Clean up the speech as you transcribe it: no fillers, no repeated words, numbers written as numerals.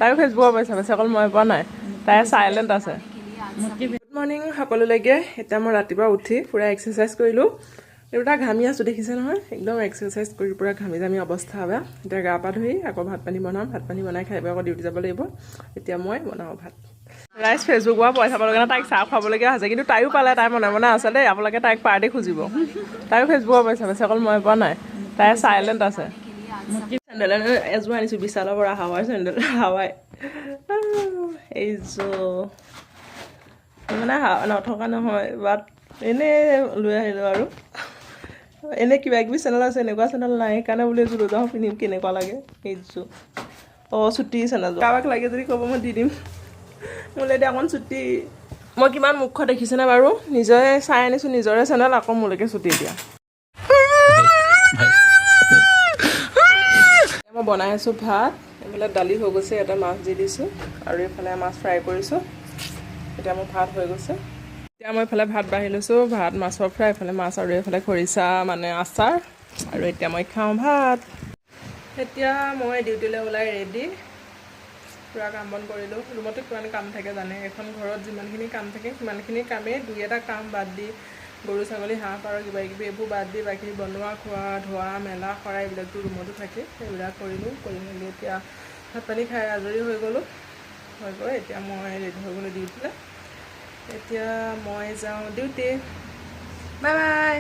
তাইও ফেচবুকৰ পাইছে পাইছে অকল মই পোৱা নাই তাই চাইলেণ্ট আছে গুড মৰ্ণিং সকলোলৈকে এতিয়া মই ৰাতিপুৱা উঠি পুৰা এক্সাৰচাইজ কৰিলোঁ এটা ঘামি আছোঁ দেখিছে নহয় একদম এক্সাৰচাইজ কৰি পুৰা ঘামি জামি অৱস্থা বেয়া এতিয়া গা পা ধুই আকৌ ভাত পানী বনাম ভাত পানী বনাই খাই আকৌ ডিউটি যাব লাগিব এতিয়া মই বনাওঁ ভাত ৰাইজ ফেচবুকৰ পইচা পাবৰ কাৰণে তাইক চাহ খুৱাবলগীয়া হৈছে কিন্তু তাইও পালে তাই মনে মনে আছে দেই আপোনালোকে তাইক পাৰ্টি খুজিব তাইও ফেচবুকৰ পইচা পাইছে অকল মই পোৱা নাই তাই চাইলেণ্ট আছে চেণ্ডেল এযোৰ আনিছোঁ বিশালৰ পৰা হাৱাই চেণ্ডেল হাৱাই এইযোৰ মানে নথকা নহয় বাট এনেই লৈ আহিলোঁ আৰু এনেই কিবা কিবি চেনেল আছে এনেকুৱা চেনেল নাই সেইকাৰণে বুলি এযোৰ লৈ যাওঁ পিন্ধিম কেনেকুৱা লাগে এইযোৰ অঁ চুটি চেনেলযোৰ কাৰোবাক লাগে যদি ক'ব মই দি দিম মোলৈ এতিয়া অকণ চুটি মই কিমান মুখ্য দেখিছেনে বাৰু নিজৰে চাই আনিছোঁ নিজৰে চেনেল আকৌ মোলৈকে চুটি দিয়া মই বনাই আছোঁ ভাত এইফালে দালি হৈ গৈছে এটা মাছ দি দিছোঁ আৰু এইফালে মাছ ফ্ৰাই কৰিছোঁ এতিয়া মোৰ ভাত হৈ গৈছে এতিয়া মই এইফালে ভাত বাঢ়ি লৈছোঁ ভাত মাছৰ ফ্ৰাই এইফালে মাছ আৰু এইফালে খৰিচা মানে আচাৰ আৰু এতিয়া মই খাওঁ ভাত এতিয়া মই ডিউটিলৈ ওলাই ৰেডি পুৰা কাম বন কৰিলোঁ ৰুমতো কিমান কাম থাকে জানে এখন ঘৰত যিমানখিনি কাম থাকে সিমানখিনি কামেই দুই এটা কাম বাদ দি গৰু ছাগলী হাঁহ পাৰ কিবা কিবি এইবোৰ বাদ দি বাকী বনোৱা খোৱা ধোৱা মেলা কৰা এইবিলাকতো ৰুমতো থাকে সেইবিলাক কৰিলোঁ কৰি মেলি এতিয়া ভাত পানী খাই আজৰি হৈ গ'লোঁ হৈ গৈ এতিয়া মই ৰেডি হৈ গ'লোঁ ডিউটিলৈ এতিয়া মই যাওঁ ডিউটি বাই বাই